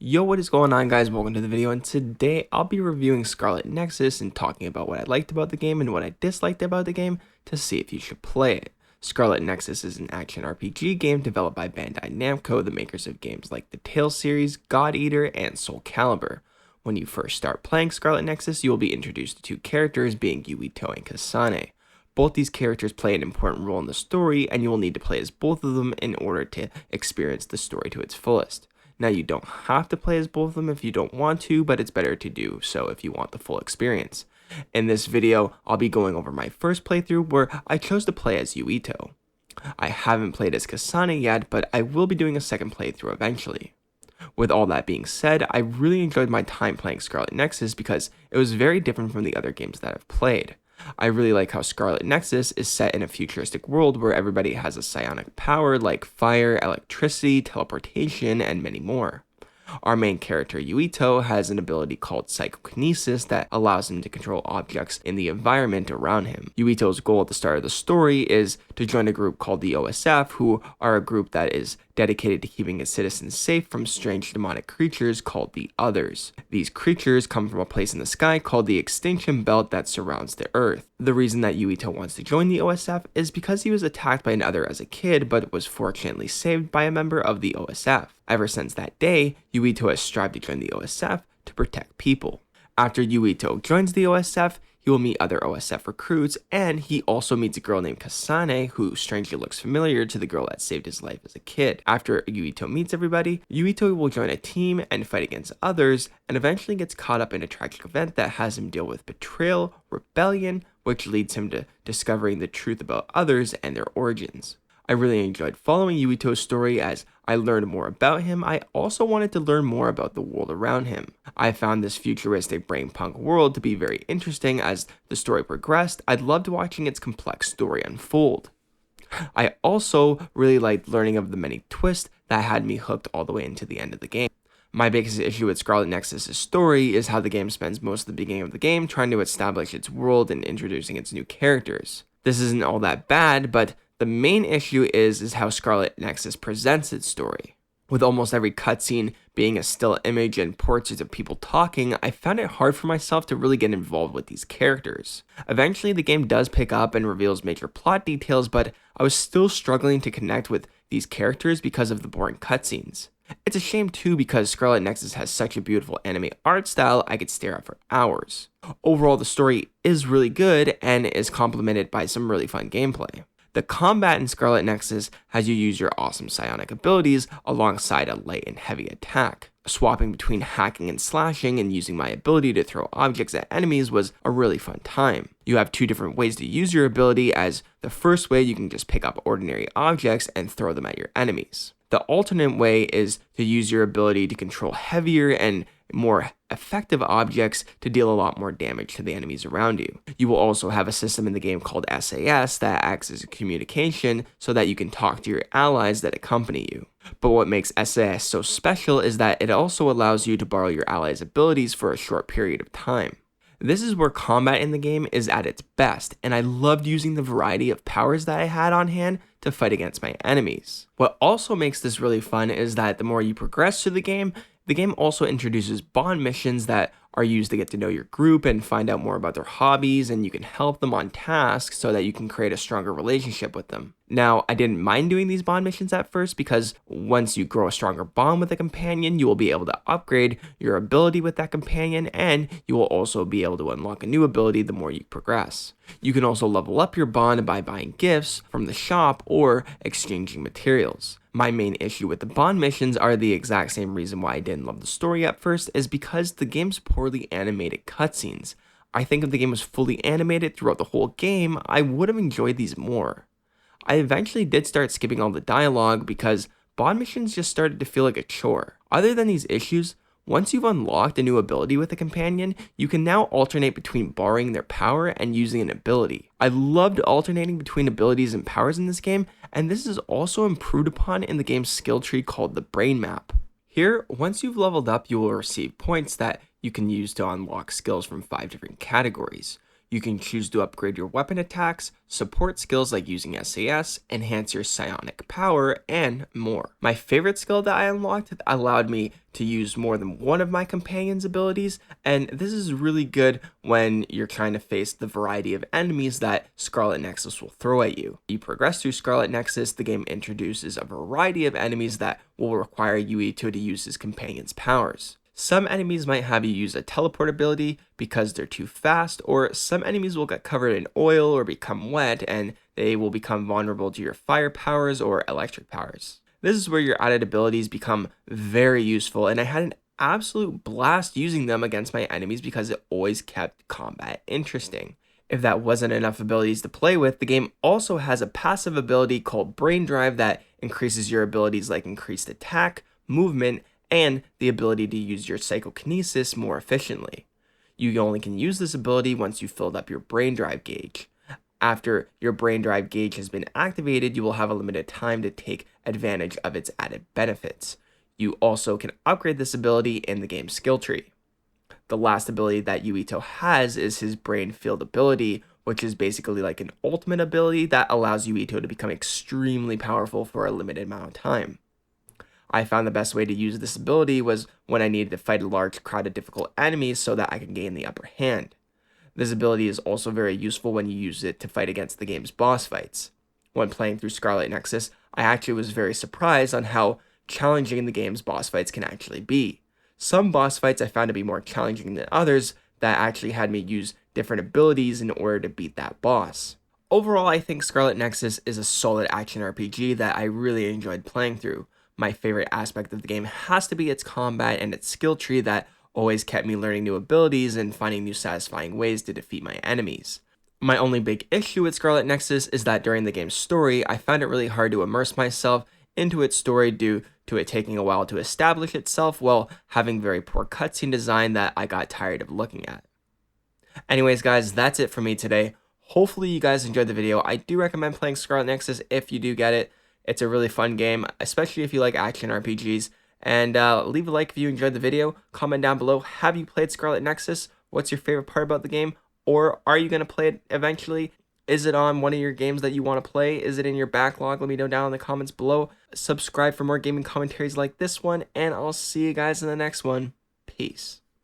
Yo, what is going on, guys? Welcome to the video, and today I'll be reviewing Scarlet Nexus and talking about what I liked about the game and what I disliked about the game to see if you should play it. Scarlet Nexus is an action RPG game developed by Bandai Namco, the makers of games like the Tales series, God Eater, and Soul Calibur. When you first start playing Scarlet Nexus, you will be introduced to two characters, being Yuito and Kasane. Both these characters play an important role in the story, and you will need to play as both of them in order to experience the story to its fullest. Now, you don't have to play as both of them if you don't want to, but it's better to do so if you want the full experience. In this video, I'll be going over my first playthrough where I chose to play as Yuito. I haven't played as Kasane yet, but I will be doing a second playthrough eventually. With all that being said, I really enjoyed my time playing Scarlet Nexus because it was very different from the other games that I've played. I really like how Scarlet Nexus is set in a futuristic world where everybody has a psionic power like fire, electricity, teleportation, and many more. Our main character Yuito has an ability called psychokinesis that allows him to control objects in the environment around him. Yuito's goal at the start of the story is to join a group called the OSF, who are a group that is dedicated to keeping its citizens safe from strange demonic creatures called the Others. These creatures come from a place in the sky called the extinction belt that surrounds the Earth. The reason that Yuito wants to join the OSF is because he was attacked by an Other as a kid, but was fortunately saved by a member of the OSF. Ever since that day, Yuito has strived to join the OSF to protect people. After Yuito joins the OSF, he will meet other OSF recruits, and he also meets a girl named Kasane, who strangely looks familiar to the girl that saved his life as a kid. After Yuito meets everybody, Yuito will join a team and fight against others, and eventually gets caught up in a tragic event that has him deal with betrayal, rebellion, which leads him to discovering the truth about others and their origins. I really enjoyed following Yuito's story. As I learned more about him, I also wanted to learn more about the world around him. I found this futuristic brainpunk world to be very interesting. As the story progressed, I loved watching its complex story unfold. I also really liked learning of the many twists that had me hooked all the way into the end of the game. My biggest issue with Scarlet Nexus' story is how the game spends most of the beginning of the game trying to establish its world and introducing its new characters. This isn't all that bad, but the main issue is how Scarlet Nexus presents its story. With almost every cutscene being a still image and portraits of people talking, I found it hard for myself to really get involved with these characters. Eventually, the game does pick up and reveals major plot details, but I was still struggling to connect with these characters because of the boring cutscenes. It's a shame too, because Scarlet Nexus has such a beautiful anime art style I could stare at for hours. Overall, the story is really good and is complemented by some really fun gameplay. The combat in Scarlet Nexus has you use your awesome psionic abilities alongside a light and heavy attack. Swapping between hacking and slashing and using my ability to throw objects at enemies was a really fun time. You have two different ways to use your ability, as the first way you can just pick up ordinary objects and throw them at your enemies. The alternate way is to use your ability to control heavier and more effective objects to deal a lot more damage to the enemies around you. You will also have a system in the game called SAS that acts as a communication so that you can talk to your allies that accompany you. But what makes SAS so special is that it also allows you to borrow your allies' abilities for a short period of time. This is where combat in the game is at its best, and I loved using the variety of powers that I had on hand to fight against my enemies. What also makes this really fun is that the more you progress through the game also introduces bond missions that are used to get to know your group and find out more about their hobbies, and you can help them on tasks so that you can create a stronger relationship with them. Now, I didn't mind doing these bond missions at first, because once you grow a stronger bond with a companion, you will be able to upgrade your ability with that companion, and you will also be able to unlock a new ability the more you progress. You can also level up your bond by buying gifts from the shop or exchanging materials. My main issue with the bond missions are the exact same reason why I didn't love the story at first, is because the game's poorly animated cutscenes. I think if the game was fully animated throughout the whole game, I would have enjoyed these more. I eventually did start skipping all the dialogue because bond missions just started to feel like a chore. Other than these issues, once you've unlocked a new ability with a companion, you can now alternate between borrowing their power and using an ability. I loved alternating between abilities and powers in this game, and this is also improved upon in the game's skill tree called the Brain Map. Here, once you've leveled up, you will receive points that you can use to unlock skills from 5 different categories. You can choose to upgrade your weapon attacks, support skills like using SAS, enhance your psionic power, and more. My favorite skill that I unlocked allowed me to use more than one of my companion's abilities, and this is really good when you're trying to face the variety of enemies that Scarlet Nexus will throw at you. You progress through Scarlet Nexus, the game introduces a variety of enemies that will require Yuito to use his companion's powers. Some enemies might have you use a teleport ability because they're too fast, or some enemies will get covered in oil or become wet and they will become vulnerable to your fire powers or electric powers. This is where your added abilities become very useful, and I had an absolute blast using them against my enemies because it always kept combat interesting. If that wasn't enough abilities to play with, the game also has a passive ability called Brain Drive that increases your abilities like increased attack, movement, and the ability to use your psychokinesis more efficiently. You only can use this ability once you've filled up your brain drive gauge. After your brain drive gauge has been activated, you will have a limited time to take advantage of its added benefits. You also can upgrade this ability in the game's skill tree. The last ability that Yuito has is his brain field ability, which is basically like an ultimate ability that allows Yuito to become extremely powerful for a limited amount of time. I found the best way to use this ability was when I needed to fight a large crowd of difficult enemies so that I could gain the upper hand. This ability is also very useful when you use it to fight against the game's boss fights. When playing through Scarlet Nexus, I actually was very surprised on how challenging the game's boss fights can actually be. Some boss fights I found to be more challenging than others that actually had me use different abilities in order to beat that boss. Overall, I think Scarlet Nexus is a solid action RPG that I really enjoyed playing through. My favorite aspect of the game has to be its combat and its skill tree that always kept me learning new abilities and finding new satisfying ways to defeat my enemies. My only big issue with Scarlet Nexus is that during the game's story, I found it really hard to immerse myself into its story due to it taking a while to establish itself while having very poor cutscene design that I got tired of looking at. Anyways guys, that's it for me today. Hopefully you guys enjoyed the video. I do recommend playing Scarlet Nexus if you do get it. It's a really fun game, especially if you like action RPGs. And leave a like if you enjoyed the video. Comment down below, have you played Scarlet Nexus? What's your favorite part about the game? Or are you going to play it eventually? Is it on one of your games that you want to play? Is it in your backlog? Let me know down in the comments below. Subscribe for more gaming commentaries like this one, and I'll see you guys in the next one. Peace.